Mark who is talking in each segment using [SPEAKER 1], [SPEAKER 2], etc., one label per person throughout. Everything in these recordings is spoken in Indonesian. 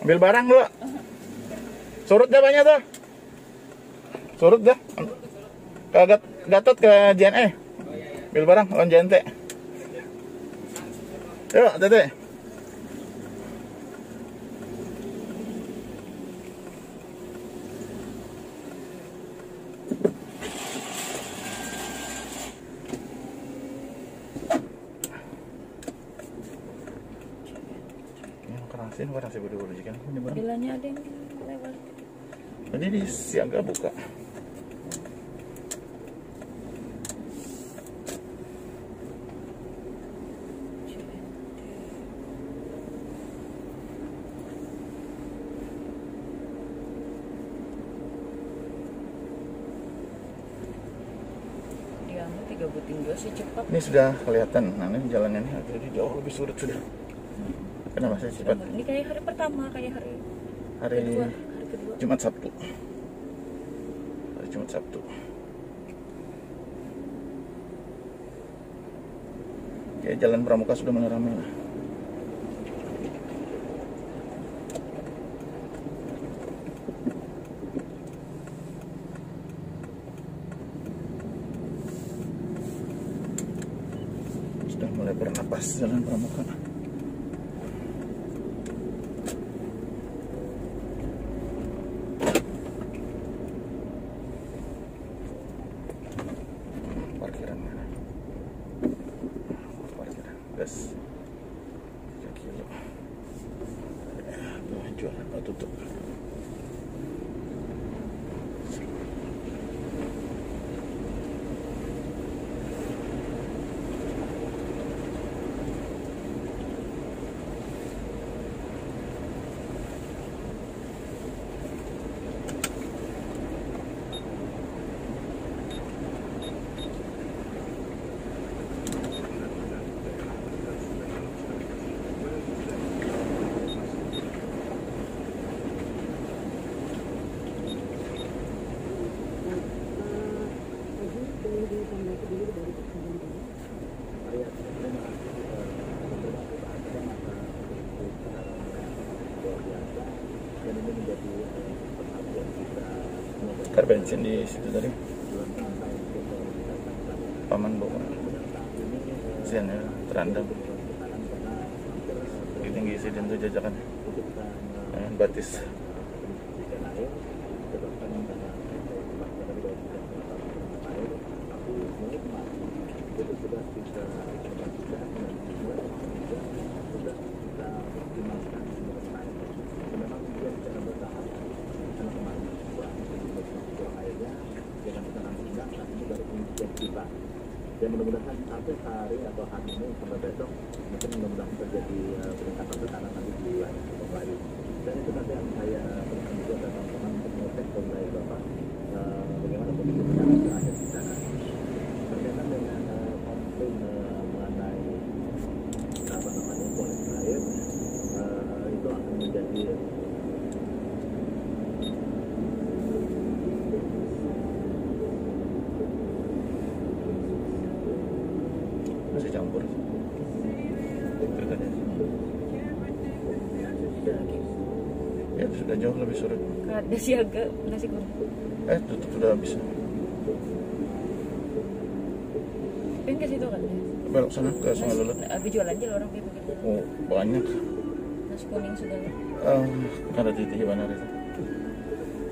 [SPEAKER 1] Ambil barang dulu. Surut dah banyak tuh. Surut dah. Ke Gatot ke JNE. Ambil barang lawan JNT. Yuk, Tete. Kerasin berdua kan.
[SPEAKER 2] Bilangnya ada yang lewat.
[SPEAKER 1] Tadi di siaga buka.
[SPEAKER 2] Diambil 3 buting juga sih cepat.
[SPEAKER 1] Ini sudah kelihatan. Nah, ini jalannya nih jadi jauh lebih surut sudah. Kenapa saya cepat?
[SPEAKER 2] Ini kayak hari pertama, kayak hari kedua.
[SPEAKER 1] Jumat Sabtu. Hari Jumat Sabtu. Kayak jalan Pramuka sudah mulai ramai lah. Sudah mulai bernapas jalan Pramuka. Gas 3 kilo. Jualan tutup. Bakar bensin di situ tadi. Paman bawa sian ya, terandam. Tinggi sih dan tuh jajakan batis.
[SPEAKER 3] Dan mudah-mudahan sampai hari atau hari ini sampai besok mungkin mudah-mudahan terjadi peningkatan tekanan nanti di wilayah kembali. Dan itu nanti yang saya berikan juga dan teman-teman untuk mengecek ke wilayah Bapak bagaimana kondisi sekarang terakhir di sana. Berkaitan dengan konflik mengenai apa namanya kualitas air itu akan menjadi
[SPEAKER 1] masih campur. Ya sudah jauh lebih surut.
[SPEAKER 2] Ada siaga nasi goreng.
[SPEAKER 1] Tutup sudah habis.
[SPEAKER 2] Pengen ke situ kan?
[SPEAKER 1] Belok sana ke Sungai Lulut.
[SPEAKER 2] Habis jualan aja orang gitu.
[SPEAKER 1] Oh banyak.
[SPEAKER 2] Nasi kuning segala.
[SPEAKER 1] Ada titik mana itu?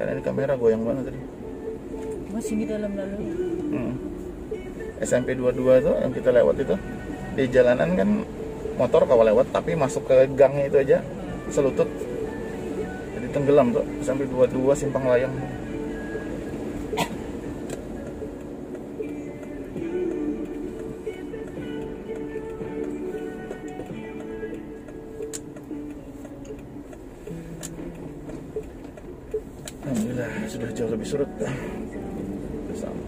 [SPEAKER 1] Karena ini kamera goyang banget tadi.
[SPEAKER 2] Masih di dalam lalu.
[SPEAKER 1] SMP 22 itu yang kita lewat itu di jalanan kan motor kalau lewat tapi masuk ke gangnya itu aja selutut jadi tenggelam tuh SMP 22 Simpang Layang. Alhamdulillah sudah jauh lebih surut. Bersama.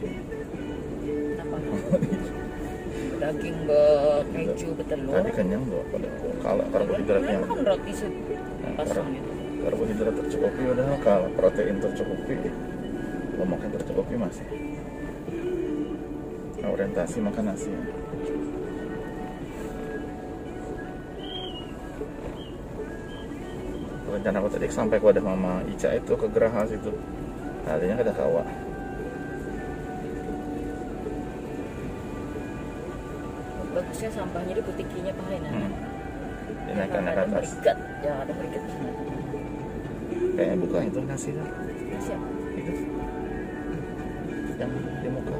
[SPEAKER 2] Kenapa? Daging keju betelur.
[SPEAKER 1] Tadi kenyang tuh pada kalah karbohidratnya.
[SPEAKER 2] Kan roti pasang gitu.
[SPEAKER 1] Karbohidrat tercukupi udah kalah, protein tercukupi, lemak yang tercukupi masih. Nah, orientasi makan nasi. Rencana aku tadi sampai ke wadah Mama Ica itu ke Geraha situ. Tadinya ada kawa.
[SPEAKER 2] Bagusnya sampahnya di putikinya pakai
[SPEAKER 1] Dinaikkan ke atas.
[SPEAKER 2] Jangan ada berikat.
[SPEAKER 1] Kayaknya bukan itu nasinya.
[SPEAKER 2] Siapa?
[SPEAKER 1] Itu yang di muka.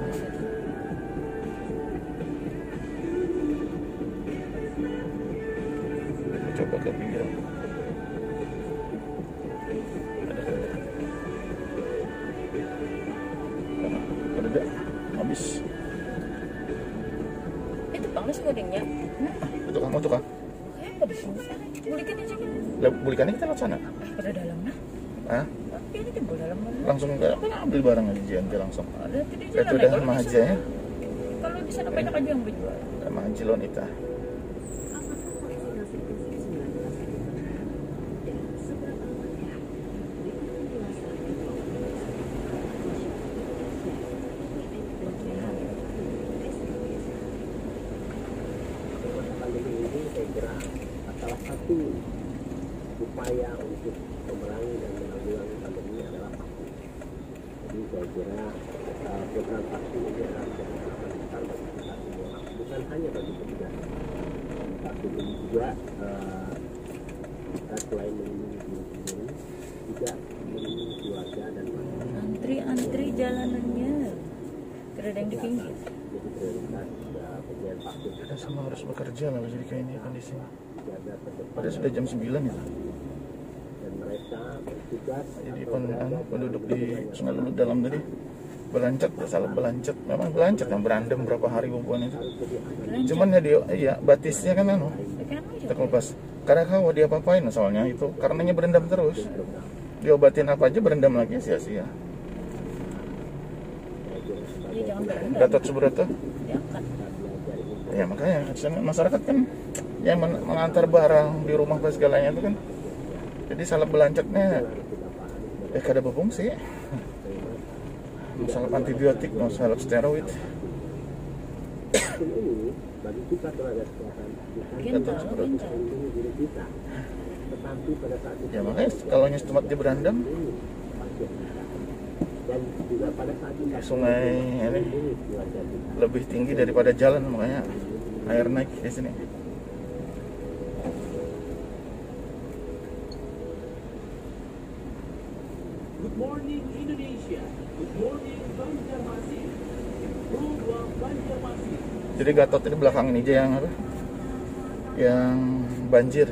[SPEAKER 1] Coba ke pinggir. Ada habis.
[SPEAKER 2] Itu panas kodingnya.
[SPEAKER 1] Itu kamu tuh kan?
[SPEAKER 2] Kayak di sini. Bulikan aja kan.
[SPEAKER 1] Bulikannya kita lewat sana.
[SPEAKER 2] Pada dalamnya.
[SPEAKER 1] Hah?
[SPEAKER 2] Tapi ini jempol dalam mana?
[SPEAKER 1] Langsung ke ambil barang aja JNT langsung.
[SPEAKER 2] Ada di
[SPEAKER 1] Itu
[SPEAKER 2] jalan.
[SPEAKER 1] udah sama aja ya.
[SPEAKER 2] Kalau di sana banyak aja yang berjual.
[SPEAKER 1] Sama Anjilon itu.
[SPEAKER 3] Pandemi ini saya kira salah satu upaya untuk memerangi dan menanggulangi pandemi adalah vaksin. Jadi saya kira program vaksin ini adalah program besar bagi kita semua, bukan hanya bagi petugas. Vaksin ini juga kita selain melindungi diri sendiri, juga melindungi keluarga dan masyarakat.
[SPEAKER 2] Antri jalanannya. Tidak ada yang di pinggir.
[SPEAKER 3] Jadi prioritas pemberian vaksin
[SPEAKER 1] Kita semua harus bekerja lah jadi kayak ini kondisinya.
[SPEAKER 3] jaga terdepan.
[SPEAKER 1] Pada sudah jam 9 ya.
[SPEAKER 3] Dan mereka bertugas
[SPEAKER 1] Jadi penduduk di Sungai Lulut dalam tadi belancat, salah belancat. Memang belancat yang berandem berapa hari bubuan itu. Cuman ya dia, iya batisnya kan kita kelepas. Karena kalau dia apa-apain soalnya itu karenanya berendam terus. Diobatin apa aja berendam lagi sia-sia.
[SPEAKER 2] Iya, jangan berendam.
[SPEAKER 1] Gatot Subroto.
[SPEAKER 2] Diangkat.
[SPEAKER 1] Ya makanya masyarakat kan yang mengantar barang di rumah dan segalanya itu kan. Jadi salah belancatnya kada berfungsi. Masalah antibiotik, masalah steroid.
[SPEAKER 3] Vaksin ini bagi kita tenaga kesehatan bukan
[SPEAKER 2] Gental,
[SPEAKER 3] untuk melindungi diri kita, tetapi pada saat itu
[SPEAKER 1] Ya makanya kalau tempat dia berendam
[SPEAKER 3] pasien kita. Dan juga pada saat kita
[SPEAKER 1] sungai ini
[SPEAKER 3] melindungi keluarga kita.
[SPEAKER 1] lebih tinggi daripada jalan makanya air naik di sini.
[SPEAKER 4] Good morning Indonesia. Good morning Banjarmasin. Program Banjarmasin.
[SPEAKER 1] Jadi Gatot ini belakang ini aja yang apa? Yang banjir.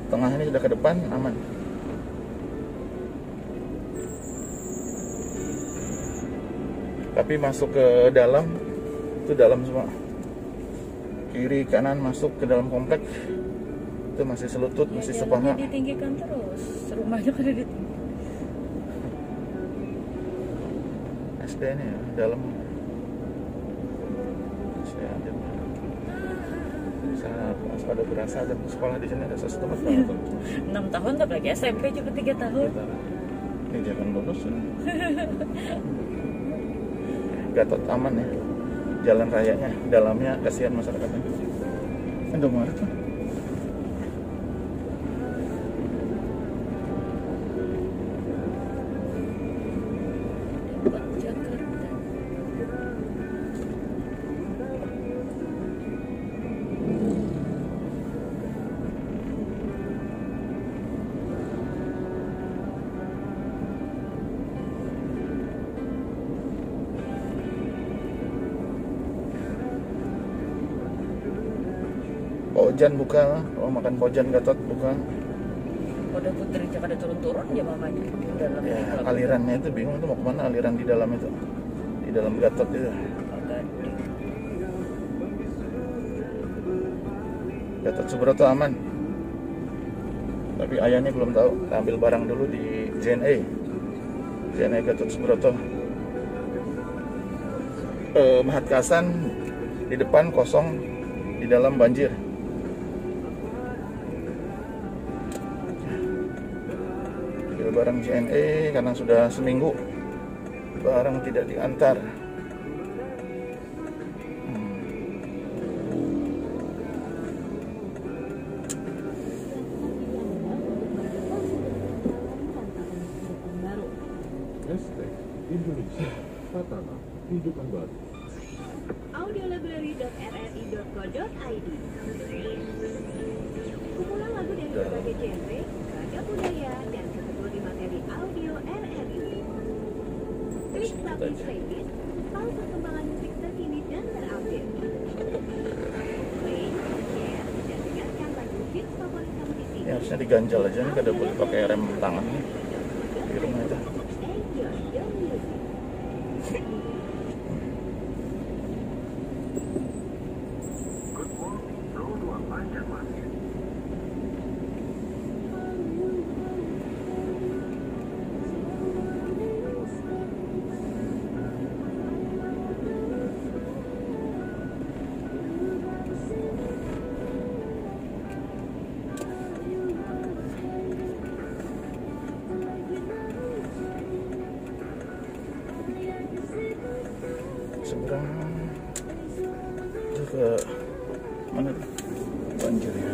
[SPEAKER 1] Tengah ini sudah ke depan aman. Tapi masuk ke dalam itu dalam semua. Kiri kanan masuk ke dalam komplek itu masih selutut, masih sepaha.
[SPEAKER 2] Jalannya ditinggikan terus. Rumahnya kan ditinggi.
[SPEAKER 1] SD ini ya, dalam saya ada ada berasa ada sekolah di sini ada sesuatu tempat banget.
[SPEAKER 2] 6 tahun tapi lagi SMP cuma 3 tahun.
[SPEAKER 1] Ini dia akan lulus. Gatot aman ya, jalan rayanya, dalamnya kasihan masyarakatnya. Indomaret tuh.
[SPEAKER 2] Jakarta.
[SPEAKER 1] Pojan buka, kalau makan pojan Gatot buka.
[SPEAKER 2] Udah putri Jakarta turun-turun ya mamanya. Dalam
[SPEAKER 1] Ya, alirannya itu bingung tuh mau kemana aliran di dalam itu, di dalam Gatot itu. Gatot Subroto aman. Tapi ayahnya belum tahu. Kita ambil barang dulu di JNE Gatot Subroto. Mahatkasan di depan kosong, di dalam banjir. Ambil barang JNE karena sudah seminggu barang tidak diantar.
[SPEAKER 5] Indonesia, Tatanan Kehidupan Baru.
[SPEAKER 6] audiolibrary.rri.co.id. Kumpulan lagu dari berbagai genre, ragam budaya, dan kategori materi audio RRI. Klik subscribe playlist, tahu perkembangan musik terkini dan terupdate. Play, share, dan dengarkan lagu hits favorit kamu di sini.
[SPEAKER 1] Ini harusnya diganjal aja nih, kada boleh pakai rem tangan nih. Di rumah aja. Seberang itu ke mana tuh? Banjir ya.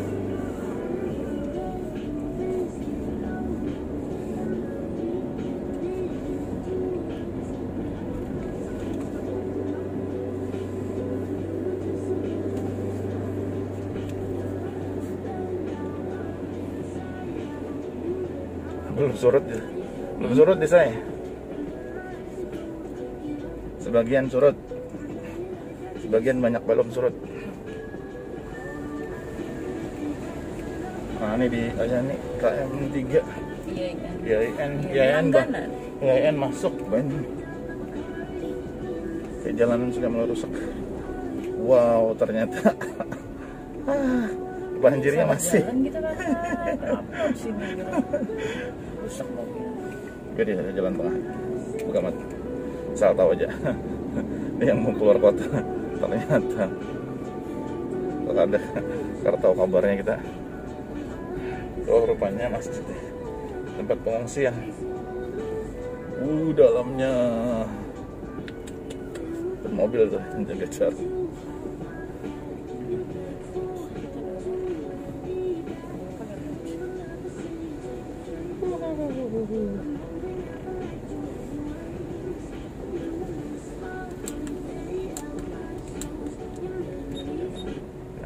[SPEAKER 1] Belum surut ya. Belum surut di saya. Sebagian surut, sebagian banyak belum surut. Nah ini di aja nih KM3 IAIN masuk banyak. Jalanan sudah mulai rusak. Wow, ternyata banjirnya masih.
[SPEAKER 2] Rusak mobil.
[SPEAKER 1] Jadi ada jalan tengah. Bukan mati. Salah tahu aja. Ini yang mau keluar kota. Ternyata kalau ada, karena tahu kabarnya kita. Oh rupanya masih tempat pengungsian. Dalamnya mobil tuh menjaga jarak.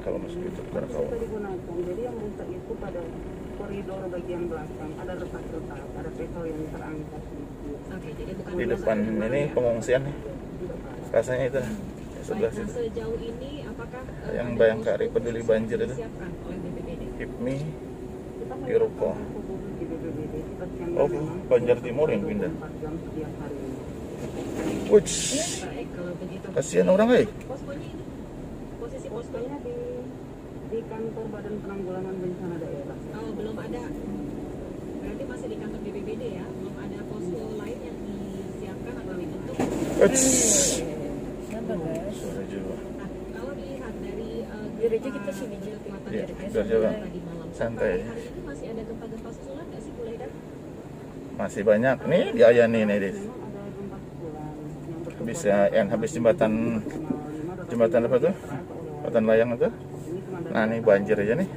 [SPEAKER 1] Kalau masuk itu karena kau
[SPEAKER 7] digunakan. Jadi yang rusak itu pada koridor bagian belakang ada retak-retak, ada petal yang terangkat.
[SPEAKER 2] Oke, jadi bukan
[SPEAKER 1] di depan ini pengungsian nih. Rasanya itu sebelah situ.
[SPEAKER 2] Sejauh ini apakah
[SPEAKER 1] Yang
[SPEAKER 2] ada
[SPEAKER 1] Bayangkari
[SPEAKER 2] posko
[SPEAKER 1] peduli
[SPEAKER 2] khusus
[SPEAKER 1] banjir itu.
[SPEAKER 2] disiapkan oleh BPBD?
[SPEAKER 1] HIPMI Eropa. Oh, Banjar Timur yang pindah. Wuch,
[SPEAKER 2] Baik, kalau begitu.
[SPEAKER 1] kasihan orang
[SPEAKER 2] Poskonya ini, posisi poskonya
[SPEAKER 7] Poskonya di kantor Badan Penanggulangan Bencana Daerah.
[SPEAKER 2] oh, belum ada. Berarti masih di kantor BPBD ya? Belum ada posko lain yang disiapkan atau dibentuk?
[SPEAKER 1] Wuch.
[SPEAKER 2] Sabar guys.
[SPEAKER 1] Sudah juga.
[SPEAKER 2] Nah, kalau dilihat dari
[SPEAKER 6] Gereja kita sini juga.
[SPEAKER 2] kekuatan
[SPEAKER 1] Iya,
[SPEAKER 2] dari
[SPEAKER 1] biar juga
[SPEAKER 2] tadi malam
[SPEAKER 1] santai.
[SPEAKER 2] sampai hari ini masih ada gempa-gempa susulan nggak sih Bu Leda?
[SPEAKER 1] Masih banyak nih di Ayani nih, Dis.
[SPEAKER 7] Memang ada gempa susulan yang berkekuatan
[SPEAKER 1] Habis jembatan apa tuh? Jembatan layang itu. Nah, ini banjir aja nih.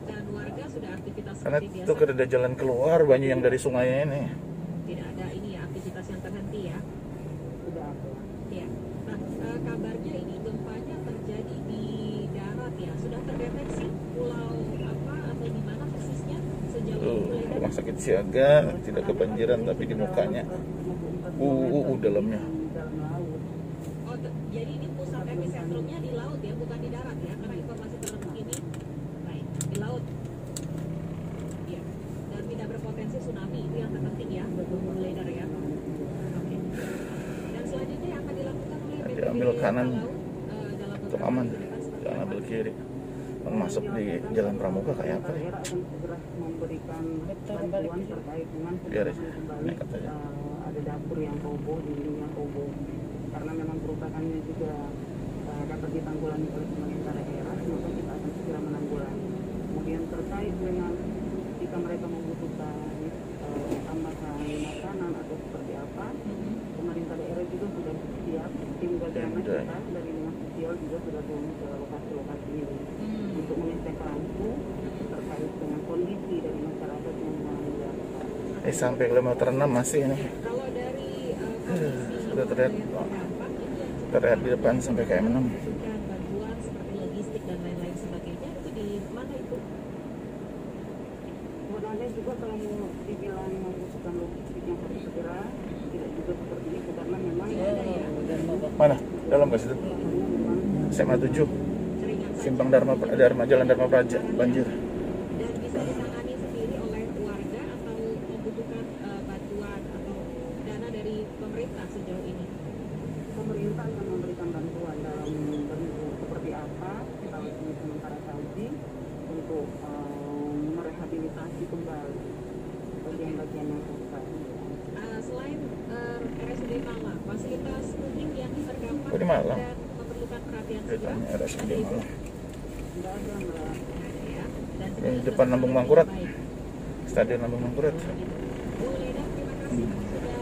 [SPEAKER 2] Dan warga sudah aktivitas
[SPEAKER 1] Karena
[SPEAKER 2] seperti
[SPEAKER 1] itu
[SPEAKER 2] biasa.
[SPEAKER 1] ada jalan keluar banyak yang dari sungainya ini.
[SPEAKER 2] Tidak ada ini ya aktivitas yang terhenti ya.
[SPEAKER 7] Tidak ada.
[SPEAKER 2] Iya. Nah, kabarnya ini gempanya terjadi di darat ya. Sudah terdeteksi pulau apa atau di mana persisnya sejauh ini Bu Leda?
[SPEAKER 1] Rumah sakit siaga, tidak kebanjiran tapi di mukanya. Dalamnya.
[SPEAKER 7] Dalam laut.
[SPEAKER 2] Oh, jadi ini pusat epicentrumnya di laut ya, bukan di darat ya, karena informasi terkini. Baik, di laut. Iya. Dan tidak berpotensi tsunami, itu yang terpenting ya, Bu Leda ya. Oke. Dan selanjutnya yang akan dilakukan oleh
[SPEAKER 1] Nanti
[SPEAKER 2] BPBD
[SPEAKER 1] ambil kanan
[SPEAKER 2] Laut, dalam
[SPEAKER 1] untuk
[SPEAKER 2] beberapa
[SPEAKER 1] aman.
[SPEAKER 2] hari ke depan seperti
[SPEAKER 1] Jangan
[SPEAKER 2] apa?
[SPEAKER 1] ambil kiri. Masuk di Jalan Pramuka kayak apa ya?
[SPEAKER 7] Daerah akan segera memberikan bantuan terkait dengan
[SPEAKER 1] Biar aja,
[SPEAKER 7] pemulihan kembali
[SPEAKER 1] nekat aja.
[SPEAKER 7] ada dapur yang roboh, dinding yang roboh. Karena memang kerusakannya juga dapat ditanggulangi oleh pemerintah daerah, maka kita akan segera menanggulangi. Kemudian terkait dengan jika mereka membutuhkan tambahan makanan atau seperti apa, pemerintah daerah juga sudah siap. Tim Gagana kita dari Dinas Sosial juga sudah turun ke lokasi-lokasi ini untuk mengecek langsung terkait dengan kondisi dari masyarakat yang mengalami dampak.
[SPEAKER 1] Sampai kilometer 6 masih ini.
[SPEAKER 2] Kalau dari kondisi
[SPEAKER 1] sudah terlihat di depan sampai ke M6.
[SPEAKER 2] bantuan seperti logistik dan lain-lain sebagainya itu di mana itu?
[SPEAKER 7] Sebenarnya juga kalau mau dibilang membutuhkan logistik yang harus segera, tidak juga seperti itu karena memang
[SPEAKER 1] Mana? Dalam ke situ? SMA 7 Simpang Dharma Jalan Dharma Praja banjir.
[SPEAKER 2] Dan bisa ditangani sendiri oleh warga atau membutuhkan bantuan atau dana dari pemerintah sejauh ini?
[SPEAKER 7] pemerintah akan memberikan bantuan dalam bentuk seperti apa, kita harus sementara kaji untuk merehabilitasi kembali bagian-bagian yang rusak.
[SPEAKER 2] Selain RSUD Malang, fasilitas publik yang terdampak
[SPEAKER 1] Di Malang?
[SPEAKER 2] dan memerlukan perhatian segera
[SPEAKER 1] Ceritanya RSUD Malang.
[SPEAKER 7] Tidak ada mbak.
[SPEAKER 2] ya. Dan
[SPEAKER 1] Ini depan Lambung Mangkurat. Stadion Lambung Mangkurat.
[SPEAKER 2] Bu Leda, terima kasih sudah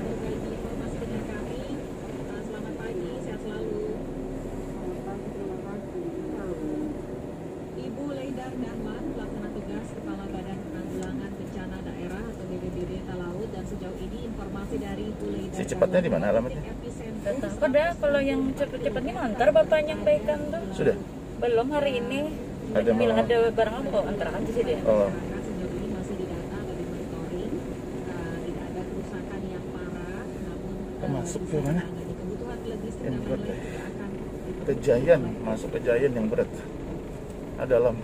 [SPEAKER 2] berbagi informasi dengan kami. Selamat pagi, sehat selalu.
[SPEAKER 7] Terima kasih.
[SPEAKER 2] Ibu Leidar Dahlan, pelaksana tugas Kepala Badan Penanggulangan Bencana Daerah atau BPBD Talaut, dan sejauh ini informasi dari Ibu Leidar.
[SPEAKER 1] Si cepatnya di mana alamatnya?
[SPEAKER 8] Udah, kalau yang cepet-cepet ini antar bapak nyampaikan tuh.
[SPEAKER 1] Sudah?
[SPEAKER 8] Belum hari ini.
[SPEAKER 1] Ada
[SPEAKER 8] Bilang
[SPEAKER 1] mau-
[SPEAKER 8] ada barang apa antara aja sih dia.
[SPEAKER 1] Oh,
[SPEAKER 2] Sejauh ini masih didata dan dimonitoring. Tidak ada kerusakan yang parah, namun
[SPEAKER 1] masuk
[SPEAKER 2] bisa
[SPEAKER 1] ke mana?
[SPEAKER 2] ditangani. Kebutuhan logistik
[SPEAKER 1] Yang
[SPEAKER 2] dan
[SPEAKER 1] berat
[SPEAKER 2] lain-lain
[SPEAKER 1] ya.
[SPEAKER 2] juga akan
[SPEAKER 1] ke Giant, masuk ke Giant yang berat. Dalam.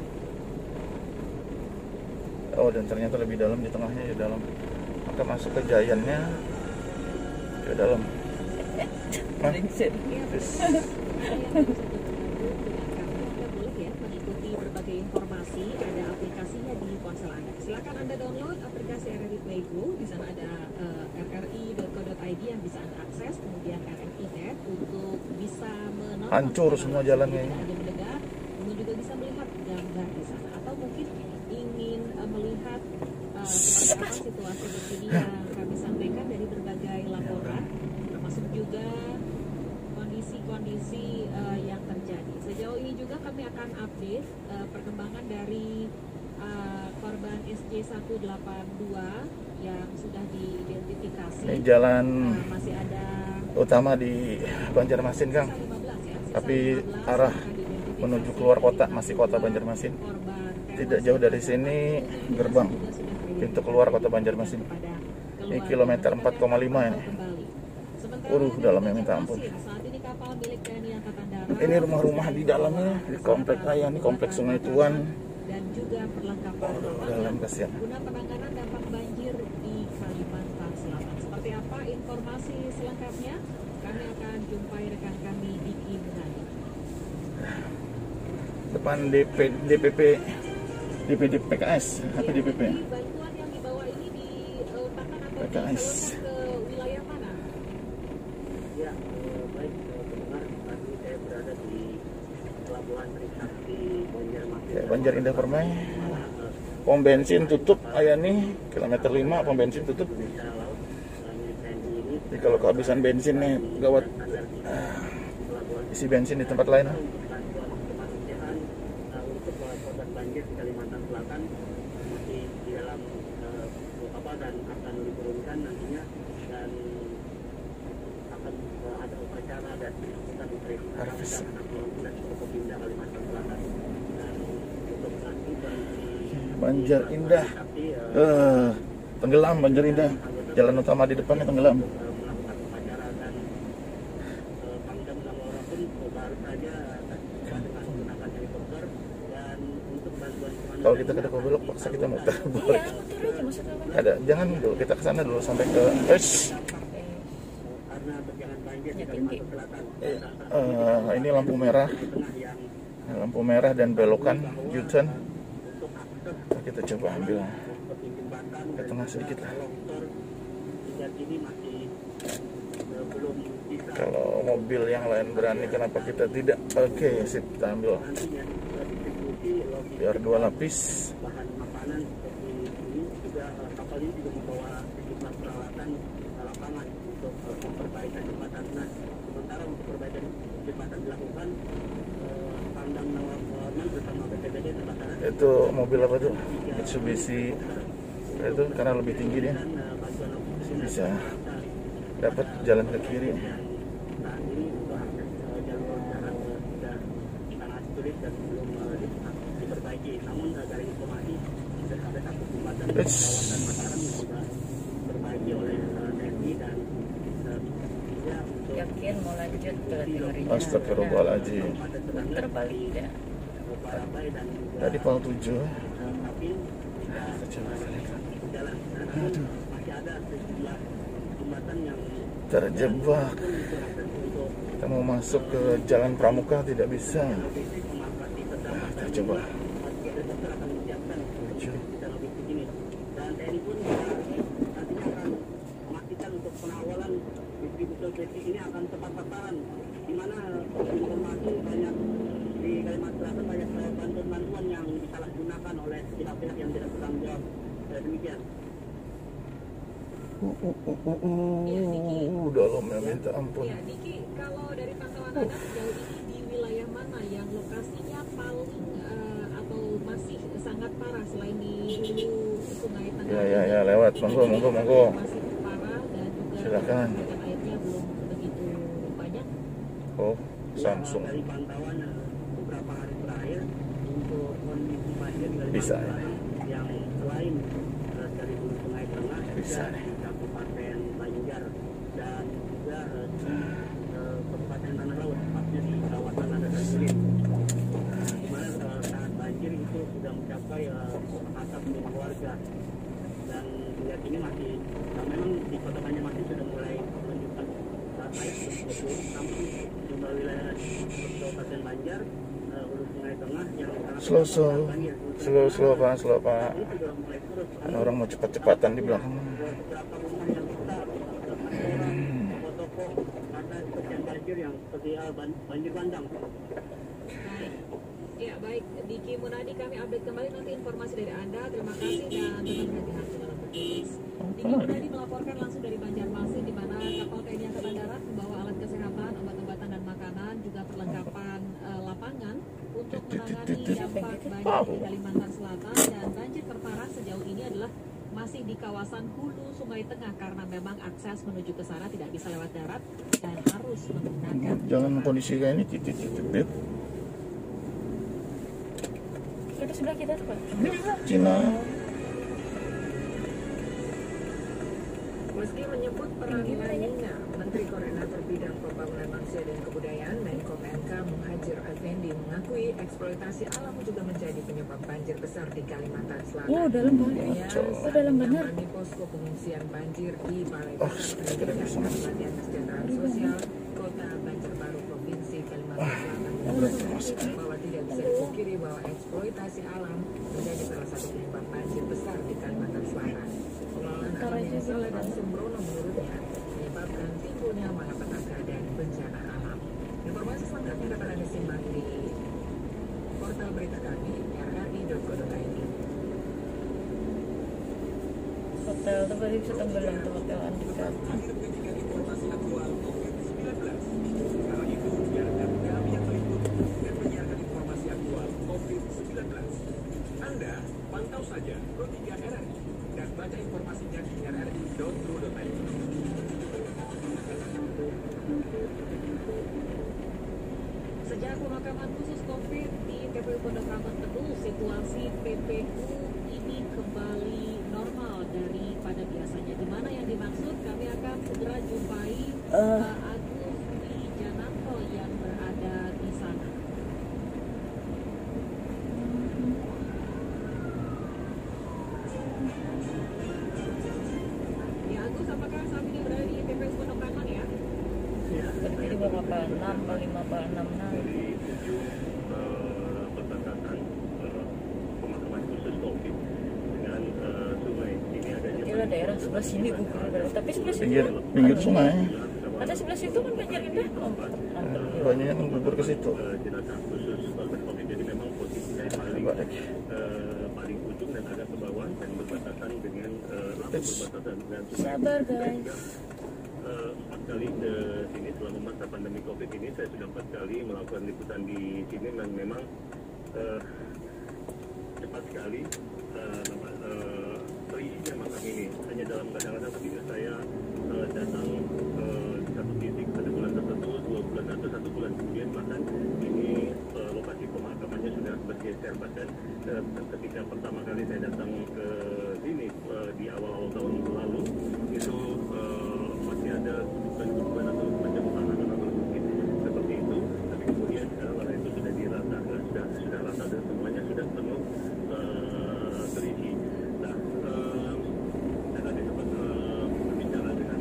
[SPEAKER 1] Oh, dan ternyata lebih dalam, di tengahnya ya dalam. Maka masuk ke Giant-nya ke dalam. Hah? Terus,
[SPEAKER 2] boleh ya mengikuti berbagai informasi. Ada aplikasinya di ponsel Anda. Silakan Anda download aplikasi RRI Playgo. Di sana ada rri.co.id yang bisa Anda akses. Kemudian RRI-Net untuk bisa menonton.
[SPEAKER 1] Hancur semua jalannya.
[SPEAKER 2] Tidak ada mendengar, kemudian juga bisa melihat gambar di sana. Atau mungkin ingin melihat seperti apa situasi terkini yang kami sampaikan dari berbagai laporan, termasuk juga kondisi-kondisi yang terjadi. Sejauh ini juga kami akan update perkembangan dari korban SJ182 yang sudah diidentifikasi.
[SPEAKER 1] ini jalan
[SPEAKER 2] Masih ada
[SPEAKER 1] utama di Banjarmasin, Kang.
[SPEAKER 2] sisa 15 ya. Sisa
[SPEAKER 1] Tapi
[SPEAKER 2] 15
[SPEAKER 1] arah
[SPEAKER 2] yang diidentifikasi
[SPEAKER 1] menuju keluar kota,
[SPEAKER 2] dari
[SPEAKER 1] masih kota Banjarmasin.
[SPEAKER 2] korban
[SPEAKER 1] Tidak jauh dari sini gerbang pintu keluar kota Banjarmasin. Ini kilometer 4,5 ini. Dalamnya minta ampun. Ini rumah-rumah di dalamnya, di komplek raya, ini kompleks Sungai Tuan.
[SPEAKER 2] Dan juga perlengkapan
[SPEAKER 1] Dalam kasihan.
[SPEAKER 2] guna penanganan dampak banjir di Kalimantan Selatan. Seperti apa informasi selengkapnya? Kami akan jumpai rekan kami Diki Munadi.
[SPEAKER 1] Depan DPP PKS, apa DPP?
[SPEAKER 2] Jadi bantuan yang dibawa ini diletakkan atau
[SPEAKER 1] PKS.
[SPEAKER 2] disalurkan ke wilayah mana?
[SPEAKER 3] Ya, baik pendengar, tadi saya berada di Pelabuhan Trisakti Banjarmasin.
[SPEAKER 1] Ya, Banjar Indah Permai. Pom bensin tutup, ayah nih kilometer 5 pom bensin tutup.
[SPEAKER 3] Bisa laut milik TNI ini
[SPEAKER 1] Jadi kalau kehabisan bensin nih gawat. Isi bensin di tempat lain.
[SPEAKER 3] bantuan kemanusiaan untuk korban banjir di Kalimantan Selatan masih di dalam dan akan diturunkan nantinya, dan akan ada upacara dan kita diperintahkan
[SPEAKER 1] Harvest.
[SPEAKER 3] dan Forkopimda Kalimantan Selatan. Dan untuk nanti
[SPEAKER 1] Banjar Indah. Tenggelam Banjar Indah. Jalan utama di depannya tenggelam.
[SPEAKER 3] melakukan upacara, dan Pangdam Nangora pun baru saja dengan menggunakan helikopter, dan untuk bantuan kemanusiaan
[SPEAKER 1] Kalau kita ke depan belok paksa kita muter balik. Ada, jangan dulu kita ke sana dulu sampai ke
[SPEAKER 3] karena terjangan banjir di Kalimantan Selatan.
[SPEAKER 1] ini lampu merah. Lampu merah dan belokan U-turn. Kita coba ambil ke tengah sedikit lah.
[SPEAKER 3] hingga kini masih belum bisa.
[SPEAKER 1] Kalau mobil yang lain berani, kenapa kita tidak? Oke, sip, kita ambil.
[SPEAKER 3] Nantinya distribusi logistik
[SPEAKER 1] Biar 2 lapis.
[SPEAKER 3] bahan makanan seperti ini juga kapal ini juga membawa sejumlah peralatan lapangan untuk memperbaikan jembatan. Nah, sementara untuk perbaikan jembatan dilakukan, Pangdam Nawaman bersama BPBD dan Basarnas
[SPEAKER 1] Itu mobil apa tuh? Mitsubishi. Itu karena lebih tinggi dia,
[SPEAKER 3] dan bantuan logistik
[SPEAKER 1] bisa dapat jalan ke kiri.
[SPEAKER 3] saat ini untuk akses jalur darat sudah sangat sulit dan belum diperbaiki. Namun dari informasi sudah ada satu jembatan di kawasan Mataram yang juga diperbaiki oleh TNI dan bisa untuk
[SPEAKER 8] Yakin mau lanjut ke teorinya.
[SPEAKER 1] Astagfirullahaladzim.
[SPEAKER 8] Puter balik ya.
[SPEAKER 3] Parabai dan juga
[SPEAKER 1] Tadi pal 7.
[SPEAKER 3] Kapil tidak berjalan. Namun masih ada sejumlah jembatan yang
[SPEAKER 1] Terjebak. Kita mau masuk ke Jalan Pramuka tidak bisa. Terjebak.
[SPEAKER 3] Dan TNI pun nantinya akan memastikan untuk pengawalan distribusi logistik ini akan tepat sasaran, di mana informasi banyak di Kalimantan Selatan banyak bantuan-bantuan yang disalahgunakan oleh pihak-pihak yang tidak bertanggung jawab. Demikian.
[SPEAKER 1] Dalamnya minta ampun.
[SPEAKER 2] Ya, Diki, kalau dari pantauan Anda sejauh ini di wilayah mana yang lokasinya paling atau masih sangat parah selain di hulu Sungai Tengah?
[SPEAKER 1] Ya, lewat. Monggo.
[SPEAKER 2] Masih parah dan juga
[SPEAKER 1] Silakan.
[SPEAKER 2] airnya belum begitu banyak.
[SPEAKER 1] Oh, Samsung.
[SPEAKER 3] Dari pantauan beberapa hari terakhir untuk kondisi banjir di
[SPEAKER 1] Bisa, ya.
[SPEAKER 3] Kalimantan yang selain dari hulu Sungai Tengah
[SPEAKER 1] Bisa,
[SPEAKER 3] juga
[SPEAKER 1] ya.
[SPEAKER 3] di Kabupaten Banjar dan juga di Kabupaten Tanah Laut, tepatnya di kawasan Landasan Kulit, di mana saat banjir itu sudah mencapai atap milik warga dan hingga kini masih memang di Kota Banjarmasin sudah mulai menunjukkan air betul, namun jumlah wilayah Kabupaten Banjar, hulu Sungai Tengah yang
[SPEAKER 1] Slow Pak.
[SPEAKER 3] ini sudah mulai surut.
[SPEAKER 1] Kan orang mau cepat-cepatan di belakang.
[SPEAKER 3] Beberapa rumah yang rusak, restoran, toko-toko karena terjadi banjir yang seperti banjir bandang.
[SPEAKER 2] Baik. Ya, baik. Diki Munadi, kami update kembali nanti informasi dari Anda. Terima kasih dan tetap berhati-hati dalam bertugas. Diki Munadi melaporkan langsung dari Banjarmasin, di mana kapal TNI Angkatan Darat membawa alat kesehatan, obat-obatan dan makanan, juga perlengkapan lapangan untuk menangani dampak banjir di Kalimantan Selatan. Dan banjir terparah sejauh ini adalah masih di kawasan hulu Sungai Tengah karena memang akses menuju ke sana tidak bisa lewat darat dan harus menggunakan
[SPEAKER 1] Jangan kondisi kayak ini titit.
[SPEAKER 8] Itu sebelah kita tuh Pak.
[SPEAKER 1] Cina.
[SPEAKER 9] Meski menyebut perang lanina, Menteri Koordinator Bidang Pembangunan Manusia dan Kebudayaan Menko PMK Muhadjir Effendi mengakui eksploitasi alam juga menjadi penyebab banjir besar di Kalimantan Selatan.
[SPEAKER 8] Dalam banget. Dalam benar.
[SPEAKER 9] Di posko pengungsian banjir di Balai Besar Pendidikan dan Pelatihan Kesejahteraan Sosial Kota Banjarbaru Provinsi Kalimantan Selatan bahwa tidak bisa dipungkiri bahwa eksploitasi alam menjadi salah satu penyebab banjir besar di Kalimantan Selatan. Pengelolaan alam yang salah dan sembrono menurutnya menyebabkan timbulnya malapetaka dan bencana alam. Informasi selengkapnya dapat Anda simak di portal berita kami rri.co.id.
[SPEAKER 8] Hotel tuh baru bisa tenggelam tuh Hotel Andika.
[SPEAKER 4] Anda pantau saja Pro3 RRI dan baca informasinya di rri.co.id.
[SPEAKER 2] Sejak pemakaman khusus COVID di TPU Pondok Ranggon Teguh, situasi PPU ini kembali normal daripada biasanya. Di mana yang dimaksud? Kami akan segera jumpai Pak Agus Wijananto yang berada di sana. Ya Agus, apakah saat ini berada di TPU Pondok Ranggon ya?
[SPEAKER 8] Jadi berapa? 6 kali 5 Pak 6
[SPEAKER 3] Dari 7 perbatasan pemakaman khusus COVID dengan sungai. Ini adanya
[SPEAKER 8] daerah sebelah sini gugur, tapi sebelah sini
[SPEAKER 1] pinggir sungai.
[SPEAKER 8] ada sebelah situ kan banjir indah.
[SPEAKER 1] Banyak yang gugur ke situ.
[SPEAKER 3] jenazah khusus korban COVID. Jadi memang posisinya paling ujung dan agak ke bawah dan berbatasan dengan berbatasan dengan
[SPEAKER 8] Sabar guys.
[SPEAKER 3] 4 kali ke sini selama masa pandemi COVID ini. Saya sudah 4 kali melakukan liputan di sini dan memang cepat sekali terisinya makam ini. Hanya dalam kadang-kadang ketika saya datang ke satu titik pada bulan tertentu, 2 bulan atau 1 bulan kemudian, bahkan ini lokasi pemakamannya sudah bergeser. Bahkan ketika pertama kali saya datang ke sini di awal tahun lalu itu masih ada kuburan atau macam makanan atau mungkin seperti itu, tapi kemudian karena itu sudah dirata, sudah rata dan semuanya sudah penuh terisi. Nah, saya tadi sempat berbicara dengan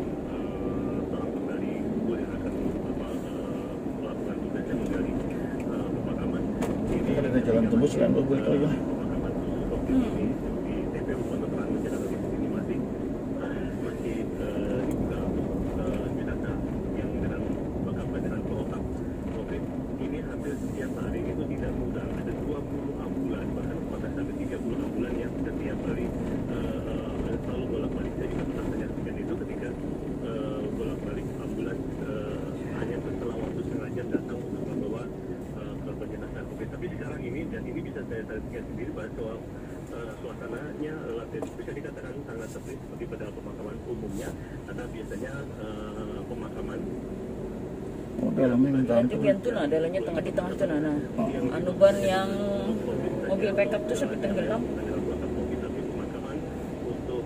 [SPEAKER 3] seorang penggali kubur yang akan melakukan tugasnya menggali pemakaman. Ini
[SPEAKER 1] Ada jalan tembus kan mobil kali ya.
[SPEAKER 3] pemakaman khusus COVID ini di TPU Pondok Rangon Jakarta Timur ini masih dibuka untuk jenazah yang dengan pemakaman dengan protap COVID. Ini hampir setiap hari itu tidak mudah. Ada 20 ambulan, bahkan sampai 30 ambulan yang setiap hari selalu bolak-balik. Saya juga pernah menyaksikan itu ketika bolak-balik ambulan hanya setelah waktu setengah jam datang untuk membawa korban jenazah COVID. Tapi sekarang ini, dan ini bisa saya saksikan sendiri bahwa suasananya relatif bisa dikatakan sangat sepi seperti pada pemakaman umumnya, karena biasanya pemakaman
[SPEAKER 1] Dalamnya minta
[SPEAKER 8] Di tuh nah, dalamnya tengah di tengah tuh nah. Anu ban yang mobil backup tuh sampai tenggelam.
[SPEAKER 3] adalah protap COVID, tapi pemakaman untuk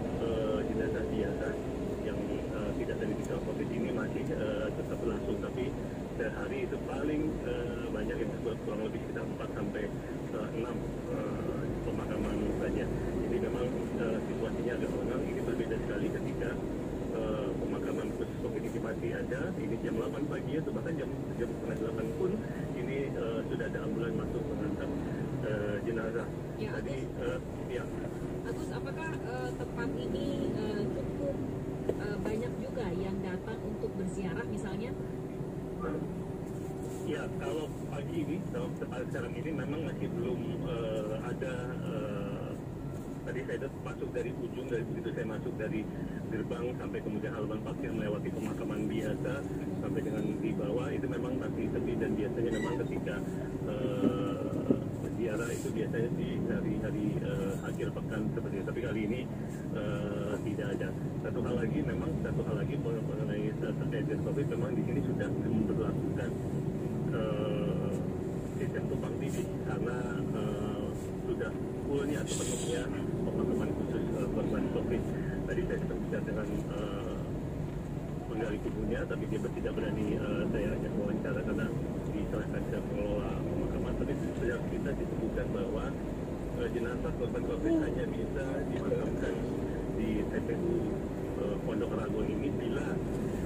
[SPEAKER 3] jenazah biasa yang tidak terindikasi COVID ini masih tetap berlangsung, tapi sehari itu paling banyak itu kurang lebih sekitar 4 sampai 6 pemakaman saja. Jadi memang situasinya agak lengang. Ini berbeda sekali ketika pemakaman khusus COVID ini masih ada. Ini jam 8 pagi atau bahkan jam setengah 8 pun ini sudah ada ambulan masuk mengantar jenazah.
[SPEAKER 2] Ya,
[SPEAKER 3] Tadi ya.
[SPEAKER 2] Agus, apakah tempat ini cukup banyak juga yang datang untuk berziarah misalnya?
[SPEAKER 3] Ya, kalau pagi ini, kalau sekarang ini memang masih belum ada. Tadi saya masuk dari ujung, dari begitu saya masuk dari gerbang sampai kemudian halaman parkir melewati pemakaman biasa sampai dengan di bawah itu memang masih sepi, dan biasanya memang ketika ziarah itu biasanya di hari-hari akhir pekan seperti itu. Tapi kali ini tidak ada. Satu hal lagi mengenai terkait dengan COVID, memang di sini sudah memperlakukan sistem tumpang tindih karena sudah fullnya atau penuhnya pemakaman khusus korban COVID. Tadi saya sempat bicara dengan penggali kuburnya, tapi dia tidak berani saya ajak wawancara karena diserahkan ke pengelola pemakaman. Tapi sudah kita disebutkan bahwa jenazah korban COVID hanya bisa dimakamkan di TPU Pondok Rangon ini bila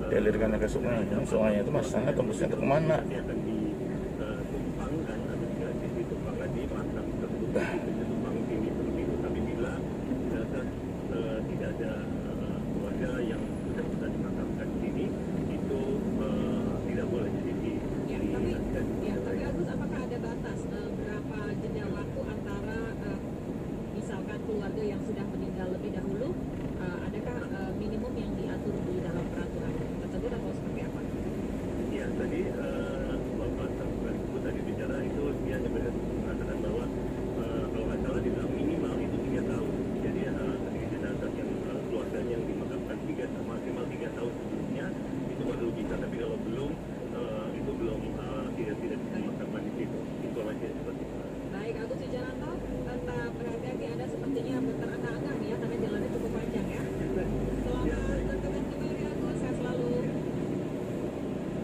[SPEAKER 1] dialirkan ke sungai. Sungainya itu masanya tembusnya ke kemana?
[SPEAKER 3] dia akan ditumpangkan atau juga ditumpangkan di makam tersebut, ditumpang sini seperti itu. Tapi bila tidak ada keluarga yang sudah bisa dimakamkan di sini, itu tidak boleh dilakukan.
[SPEAKER 2] Tapi Agus, apakah ada batas berapa jeda waktu antara misalkan keluarga yang sudah meninggal lebih dahulu, adakah minimum yang diatur di dalam peraturan tersebut atau seperti apa?
[SPEAKER 3] Ya, tadi Bapak Sambutan itu tadi bicara itu dia hanya mengatakan bahwa kalau nggak salah dibilang minimal itu 3 tahun. Jadi ketika jenazah yang keluarganya yang dimakamkan maksimal 3 tahun sebelumnya itu baru bisa. Tapi kalau belum itu belum tidak bisa dimakamkan di situ. Informasinya seperti itu.
[SPEAKER 2] Baik, Agus Wijayanto, tetap berhati-hati, Anda sepertinya terengah-engah ya karena jalannya cukup panjang ya. Selamat bertugas kembali Agus, sehat selalu.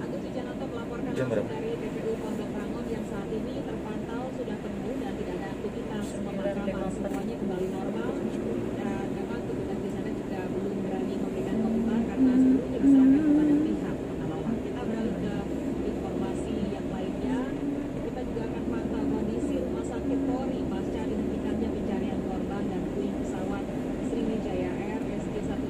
[SPEAKER 2] Agus Wijayanto melaporkan langsung dari TPU Pondok Rangon yang saat ini terpantau sudah penuh dan tidak ada aktivitas pemakaman, semuanya kembali normal, dan memang petugas di sana juga belum berani memberikan komentar karena seluruhnya diserahkan kepada pihak pengelola. Kita beralih ke informasi yang lainnya. Kita juga akan pantau kondisi Rumah Sakit Polri pasca dihentikannya pencarian korban dan puing pesawat Sriwijaya Air SJ1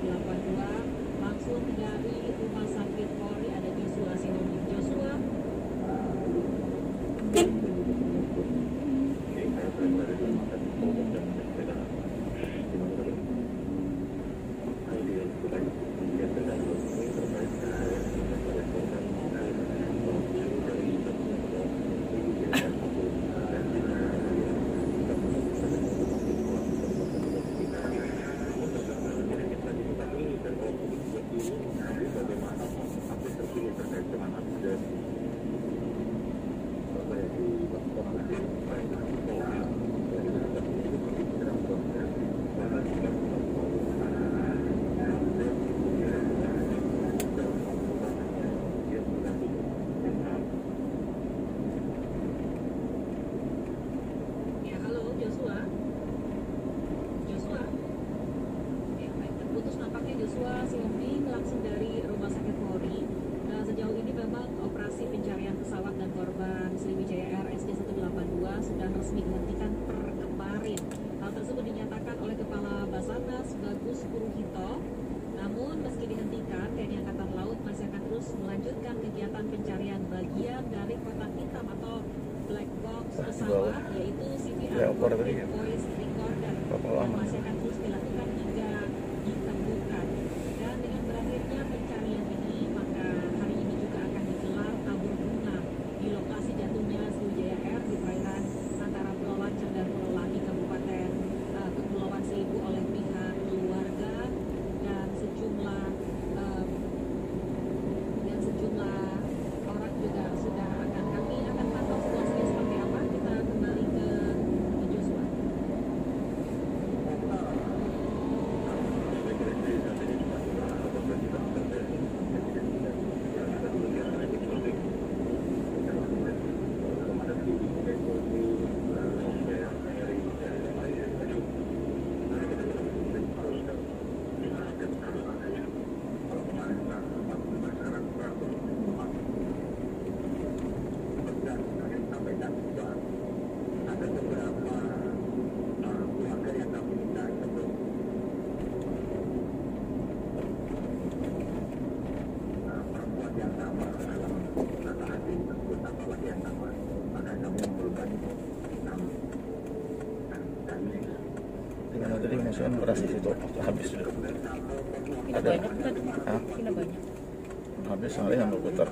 [SPEAKER 2] Ya, halo Joshua. Joshua. Ya, baik, terputus nampaknya Joshua Siombing langsung dari Rumah Sakit Polri. Nah, sejauh ini memang operasi pencarian pesawat dan korban Sriwijaya Air SJ182 sudah resmi dihentikan per kemarin. Hal tersebut dinyatakan oleh Kepala Basarnas Bagus Puruhito. Namun meski dihentikan, TNI Angkatan Laut masih akan terus melanjutkan kegiatan pencarian bagian dari kotak hitam atau black box pesawat, yaitu CVR voice recorder, yang masih akan terus dilakukan hingga ditemukan. Dan dengan berakhirnya pencarian ini, maka hari ini juga akan digelar tabur bunga di lokasi jatuhnya Sriwijaya Air di perairan antara Pulau Lancang dan Pulau Laki, Kabupaten Kepulauan Seribu oleh pihak keluarga dan sejumlah orang juga sudah kami akan pantau situasinya seperti apa. Kita kembali ke Joshua.
[SPEAKER 1] Gimana tadi maksudnya operasi situ habis sudah?
[SPEAKER 8] Tidak banyak kan?
[SPEAKER 1] Hah?
[SPEAKER 8] Tidak banyak.
[SPEAKER 1] Habis soalnya yang berputar.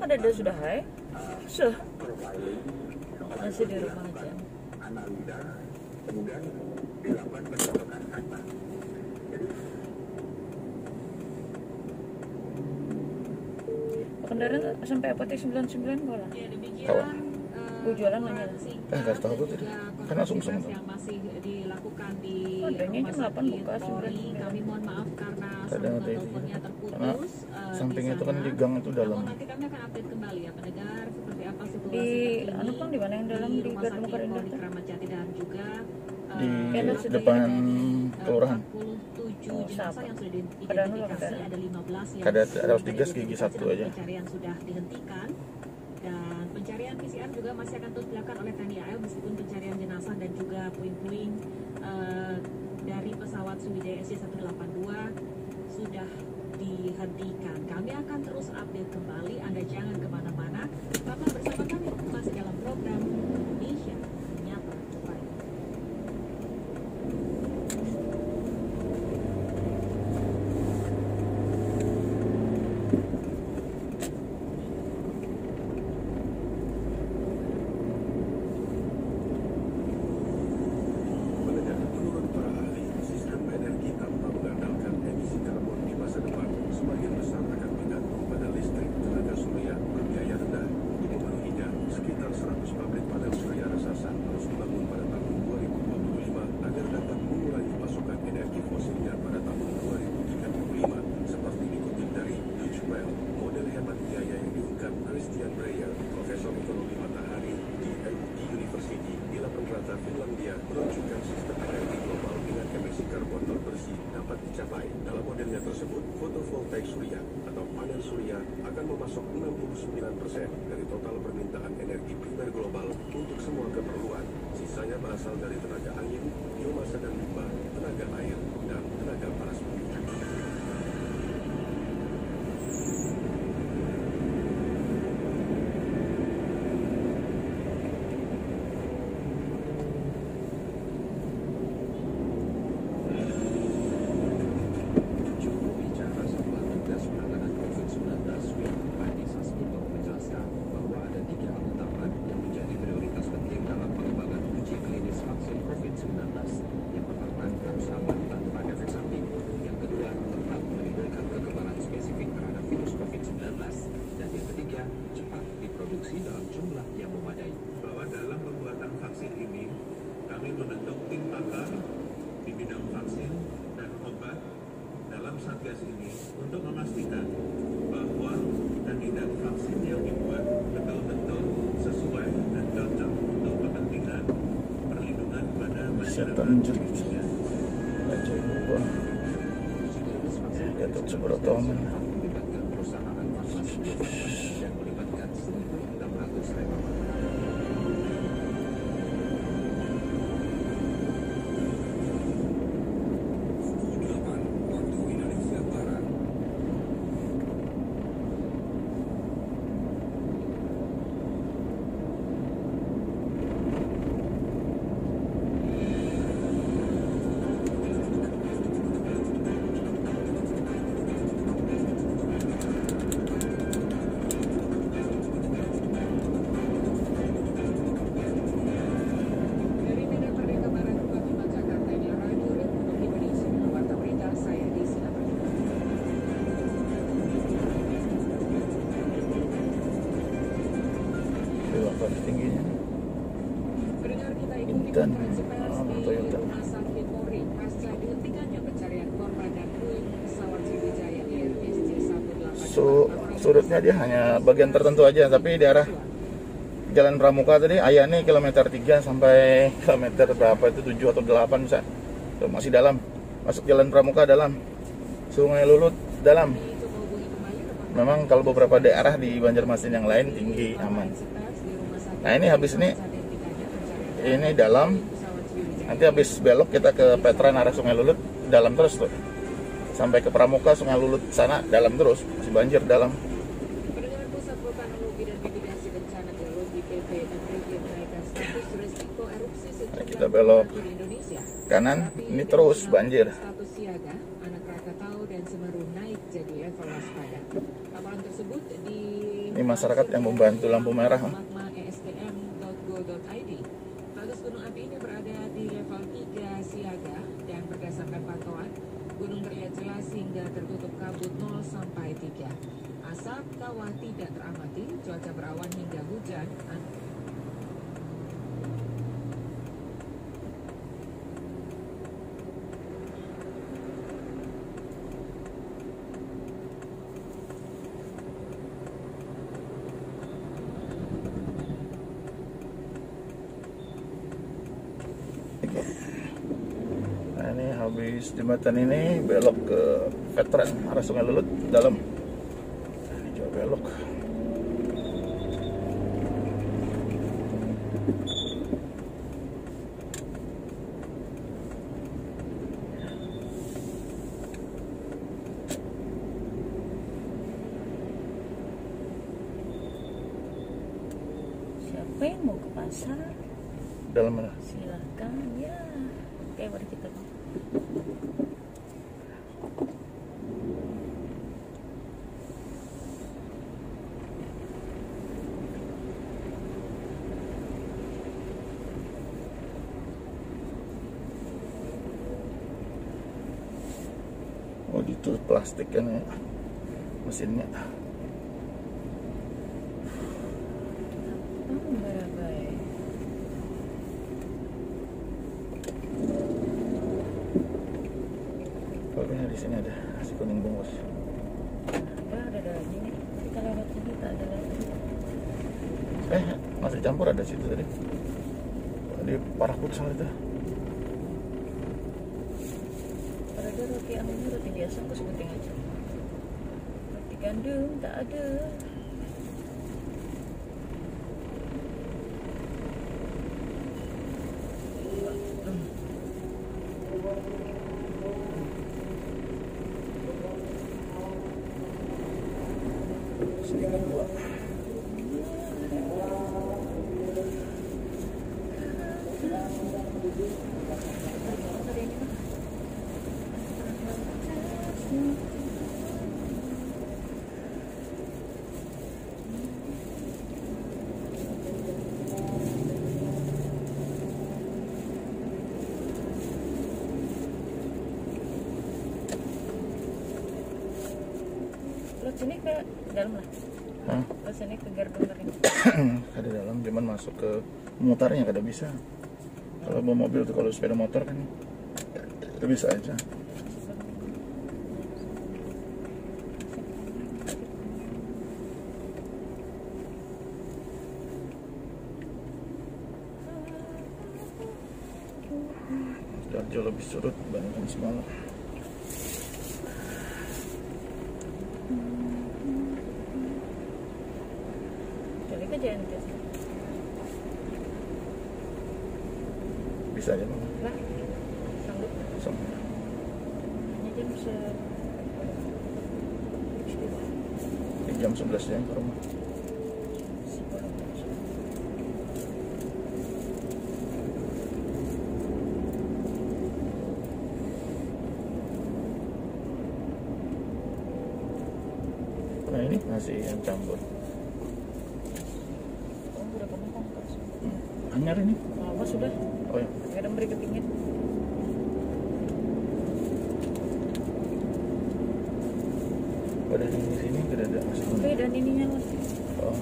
[SPEAKER 8] Kan ada sudah hai? Sudah. Masih di rumah aja. Kendaraan sampai apa 99 bola?
[SPEAKER 2] Ya, demikian
[SPEAKER 1] Kawan.
[SPEAKER 8] Gue jualan nanya.
[SPEAKER 1] Nggak tahu tuh tadi. Kan langsung semua.
[SPEAKER 2] yang masih dilakukan di
[SPEAKER 8] Adanya jam 8 buka,
[SPEAKER 2] Polri. Kami mohon maaf karena
[SPEAKER 1] Ada
[SPEAKER 2] sambungan
[SPEAKER 1] nanti.
[SPEAKER 2] teleponnya
[SPEAKER 1] Karena
[SPEAKER 2] terputus.
[SPEAKER 1] samping
[SPEAKER 2] di
[SPEAKER 1] itu kan
[SPEAKER 2] sana.
[SPEAKER 1] di gang itu dalam.
[SPEAKER 2] Namun nanti kami akan update kembali ya pendengar seperti apa situasi
[SPEAKER 8] Di
[SPEAKER 2] terkini
[SPEAKER 8] anu Bang, di mana yang dalam di
[SPEAKER 2] Rumah
[SPEAKER 8] Gardu
[SPEAKER 2] Sakit
[SPEAKER 8] Mukarindar
[SPEAKER 2] Polri
[SPEAKER 8] tuh?
[SPEAKER 2] Kramat Jati dan juga
[SPEAKER 1] Di
[SPEAKER 8] Enak sudah
[SPEAKER 1] depan kelurahan.
[SPEAKER 2] 47 jenazah yang sudah
[SPEAKER 8] Padahal
[SPEAKER 2] diidentifikasi,
[SPEAKER 8] belum
[SPEAKER 2] ada 15 yang
[SPEAKER 1] Ada harus
[SPEAKER 2] sudah
[SPEAKER 1] digas gigi
[SPEAKER 2] diidentifikasi
[SPEAKER 1] satu
[SPEAKER 2] dan
[SPEAKER 1] aja.
[SPEAKER 2] pencarian sudah dihentikan. Dan pencarian PCR juga masih akan terus dilakukan oleh TNI AL meskipun pencarian jenazah dan juga puing-puing dari pesawat Sriwijaya SJ182 sudah dihentikan. Kami akan terus update kembali. Anda jangan kemana-mana. Tetaplah bersama kami masih dalam program Indonesia Nyata Baik.
[SPEAKER 4] Mendengar menurut para ahli, sistem energi tanpa mengandalkan emisi karbon di masa depan sebagian besar akan bergantung pada listrik tenaga surya berbiaya rendah. Untuk memenuhinya, sekitar 100 pabrik panel surya raksasa harus dibangun pada tahun 2025 agar dapat mengurangi pasokan energi fosilnya pada tahun 2035. Seperti dikutip dari Deutsche Welle, model hemat biaya yang diungkap Christian Breyer, profesor ekonomi matahari di LUT University di Lappeenranta, Finlandia, menunjukkan sistem energi global dengan emisi karbon non bersih dapat dicapai. Dalam modelnya tersebut, fotovoltaik surya atau panel surya akan memasok 69% dari total permintaan energi primer global untuk semua keperluan. Sisanya berasal dari tenaga angin, biomasa dan limbah, tenaga air, dan tenaga panas bumi. Satgas ini untuk memastikan bahwa kandidat vaksin yang dibuat betul-betul sesuai dan cocok untuk kepentingan perlindungan pada masyarakat Indonesia.
[SPEAKER 1] Baca lupa. Gatot Subroto.
[SPEAKER 3] melibatkan perusahaan farmasi yang melibatkan 1.600 relawan.
[SPEAKER 4] Waktu Indonesia Barat.
[SPEAKER 9] Dari Medan Merdeka Barat, Bukit Jakarta, ini Radio Republik Indonesia. Warta berita saya di silakan.
[SPEAKER 1] Berapa tingginya?
[SPEAKER 9] Pendengar kita ikuti
[SPEAKER 1] Intan.
[SPEAKER 9] konferensi pers di
[SPEAKER 1] Toyota.
[SPEAKER 9] Rumah Sakit Polri pasca dihentikannya pencarian korban dan puing pesawat Sriwijaya Air SJ188.
[SPEAKER 1] Surutnya dia hanya bagian tertentu aja, tapi di arah Jalan Pramuka tadi ayahnya kilometer 3 sampai kilometer berapa itu 7 atau 8 bisa. Tuh, masih dalam. Masuk Jalan Pramuka dalam. Sungai Lulut dalam. Memang kalau beberapa daerah di Banjarmasin yang lain tinggi aman. Nah, ini habis ini dalam. Nanti habis belok kita ke Petran arah Sungai Lulut dalam terus tuh. Sampai ke Pramuka Sungai Lulut sana dalam terus, masih banjir dalam.
[SPEAKER 9] Pendengar Pusat Vulkanologi dan Mitigasi Bencana Geologi PVMBG menaikkan status risiko erupsi sejumlah
[SPEAKER 1] Kita belok
[SPEAKER 9] daerah di Indonesia.
[SPEAKER 1] kanan, ini terus banjir.
[SPEAKER 9] Status siaga, Anak Krakatau dan Semeru naik jadi level waspada. Laporan tersebut di
[SPEAKER 1] Ini masyarakat yang membantu lampu merah.
[SPEAKER 9] magmaesdm.go.id. Status gunung api ini berada di level 3 siaga dan berdasarkan pantauan gunung terlihat jelas hingga tertutup kabut 0 sampai 3. Asap kawah tidak teramati, cuaca berawan hingga hujan.
[SPEAKER 1] Nah, ini habis jembatan ini belok ke Veteran arah Sungai Lulut dalam. Nah, ini juga belok.
[SPEAKER 8] Siapa yang mau ke pasar?
[SPEAKER 1] Dalam mana?
[SPEAKER 8] Silakan ya. Oke, mari kita.
[SPEAKER 1] Oh, itu plastik kan ya mesinnya.
[SPEAKER 8] Baik.
[SPEAKER 1] Pokoknya di sini ada nasi kuning bungkus.
[SPEAKER 8] Ada lagi nih. Kita lewat sini tak ada lagi.
[SPEAKER 1] Nasi campur ada situ tadi. Di Parah Futsal itu.
[SPEAKER 8] Ada roti amini, roti biasa aku sebutin aja. Roti gandum tak ada.
[SPEAKER 1] Sedikit dua.
[SPEAKER 8] Lo sini ke dalam lah.
[SPEAKER 1] Hah?
[SPEAKER 8] Lo sini ke gerbang tadi.
[SPEAKER 1] Ada dalam, cuman masuk ke mutarnya kada bisa. Kalau bawa mobil tuh, kalau sepeda motor kan bisa aja. Sidoarjo lebih surut dibandingkan semalam.
[SPEAKER 8] Jadi kejadian itu
[SPEAKER 1] Bisa aja Bang.
[SPEAKER 8] lah, sanggup.
[SPEAKER 1] Sama.
[SPEAKER 8] Hanya jam
[SPEAKER 1] Di jam 11 ya ke rumah. Nah ini nasi yang campur.
[SPEAKER 8] Oh, udah kamu kongkos.
[SPEAKER 1] Anyar ini.
[SPEAKER 8] Lama sudah.
[SPEAKER 1] Oh ya.
[SPEAKER 8] Kadang beri kepingin.
[SPEAKER 1] Pada di sini tidak ada nasi kuning.
[SPEAKER 8] Oke, dan ininya mas.
[SPEAKER 1] Oh.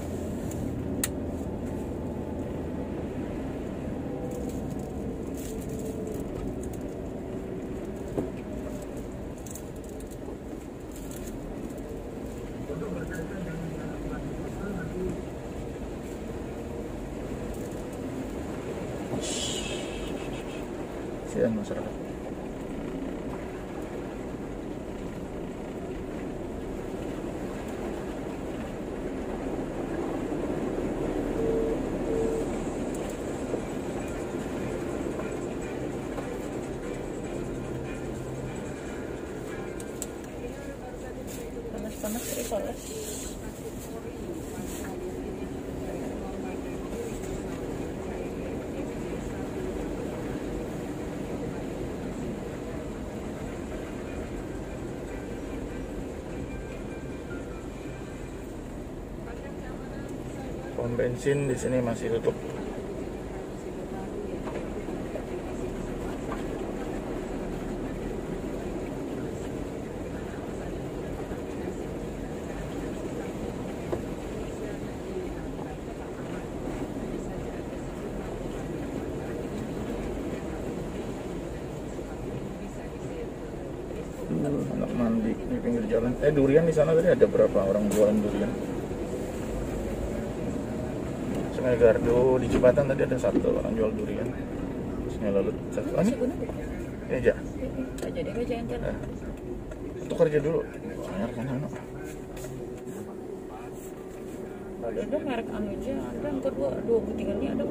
[SPEAKER 1] Kasihan masyarakat.
[SPEAKER 8] Panas-panas terisoles.
[SPEAKER 1] Pom bensin di sini masih tutup. Anak mandi di pinggir jalan. Durian di sana tadi ada berapa orang jualan durian? Sungai Gardu di jembatan tadi ada satu orang jual durian. Sungai Lalut satu. Ini aja.
[SPEAKER 8] Jadi aja yang kan.
[SPEAKER 1] Tukar aja dulu. Sayang kan anak.
[SPEAKER 8] Ada merek anu aja, ada yang kedua 23 ini ada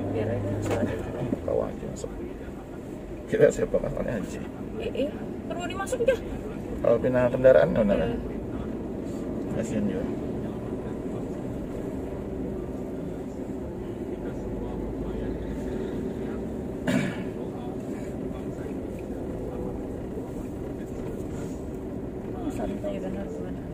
[SPEAKER 8] biar aja saja.
[SPEAKER 1] Kau aja masuk. Kira siapa masalahnya Haji?
[SPEAKER 8] Perlu dimasuk aja.
[SPEAKER 1] Kalau pindah kendaraan ya benar. Kasihan juga.
[SPEAKER 8] Santai benar benar.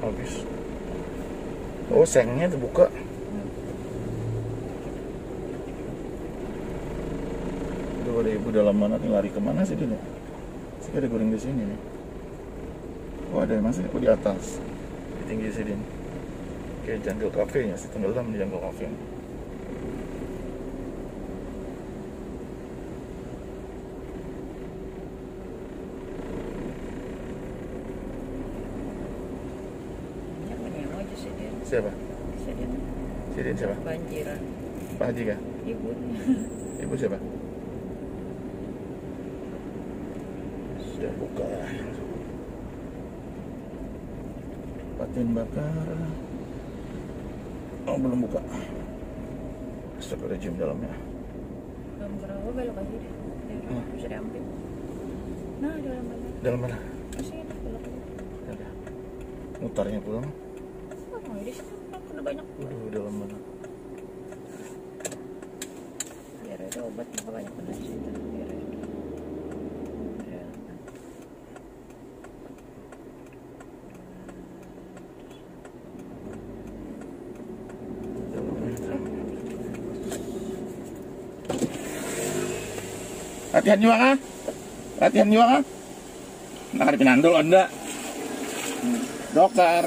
[SPEAKER 1] Habis. Oh, sengnya terbuka. Aduh, ibu dalam mana nih, lari kemana sih dia? Sih ada goreng di sini nih. Oh, ada masih di atas. Di tinggi sini. Kayak Jungle Cafe nya, tenggelam di Jungle Cafe. Siapa? Sidin siapa?
[SPEAKER 8] Banjiran.
[SPEAKER 1] Pak Haji kah?
[SPEAKER 8] Ibu.
[SPEAKER 1] Ibu siapa? Sudah buka. Patin bakar. Oh, belum buka. Astagfirullahaladzim dalamnya.
[SPEAKER 8] Belum berapa belok aja deh. Bisa diambil. Nah, dalam mana?
[SPEAKER 1] Dalam mana?
[SPEAKER 8] Masih ada belok.
[SPEAKER 1] Ada. Mutarnya pulang.
[SPEAKER 8] Oh, di sini udah banyak.
[SPEAKER 1] Waduh, dalam mana?
[SPEAKER 8] Biar ada obat juga banyak benar sih. Biar ada. Ya.
[SPEAKER 1] Latihan juga kah? Latihan juga kah? Nah, ada pinandul enggak? Dokter.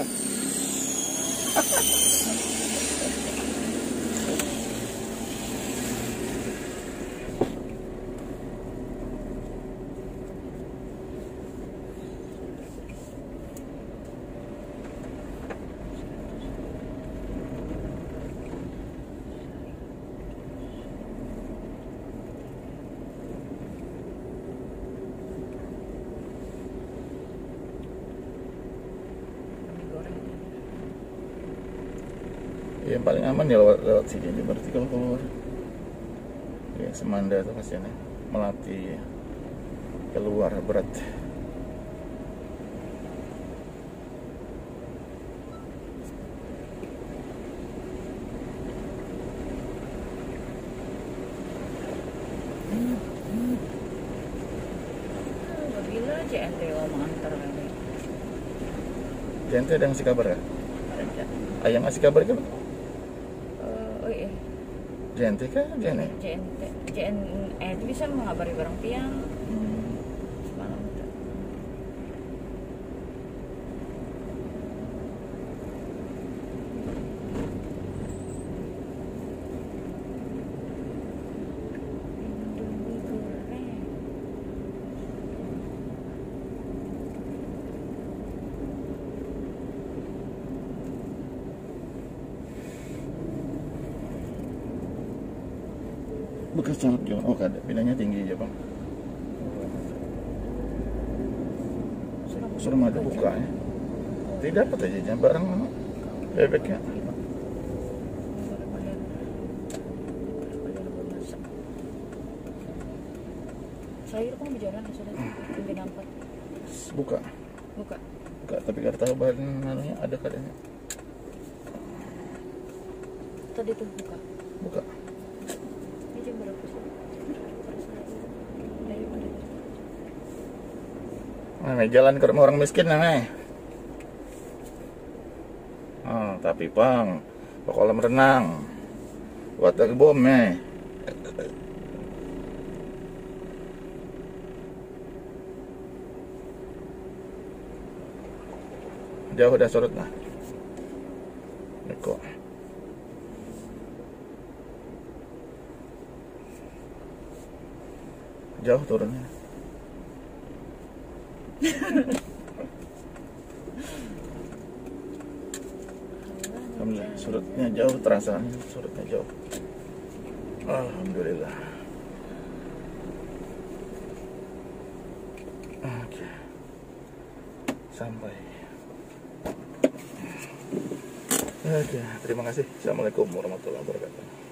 [SPEAKER 1] Yang paling aman ya lewat sini, berarti kalau keluar ya Semanda itu kasihan ya, Melati ya. Keluar berat.
[SPEAKER 8] Bila JNT ngomong antar kami.
[SPEAKER 1] JNT ada ngasih kabar kan?
[SPEAKER 8] Ada.
[SPEAKER 1] Ayang ngasih kabar kan?
[SPEAKER 8] Oh iya.
[SPEAKER 1] JNT kah? JNE?
[SPEAKER 8] JNE itu bisa mengabari barang tiang. Semalam itu. Indomie goreng.
[SPEAKER 1] Bekas caleg juga. Oh, ada. Pinanya tinggi aja, Bang. Suruh madu buka ya. Tidak dapat aja barang mana? Bebeknya.
[SPEAKER 8] Sayur pun berjalan sudah tinggi nampak.
[SPEAKER 1] Buka.
[SPEAKER 8] Buka.
[SPEAKER 1] Buka, tapi gak tahu bahan anunya ada kadangnya.
[SPEAKER 8] Tadi tuh buka.
[SPEAKER 1] Buka.
[SPEAKER 8] Ini jam berapa sih?
[SPEAKER 1] Nah, jalan ke rumah orang miskin nih. Oh, tapi Bang, ke kolam renang. Water bomb nih. Jauh udah surut nah. Neko. Jauh turunnya. Alhamdulillah, surutnya jauh, terasa surutnya jauh. Alhamdulillah. Oke. Sampai. Oke, terima kasih. Assalamualaikum warahmatullahi wabarakatuh.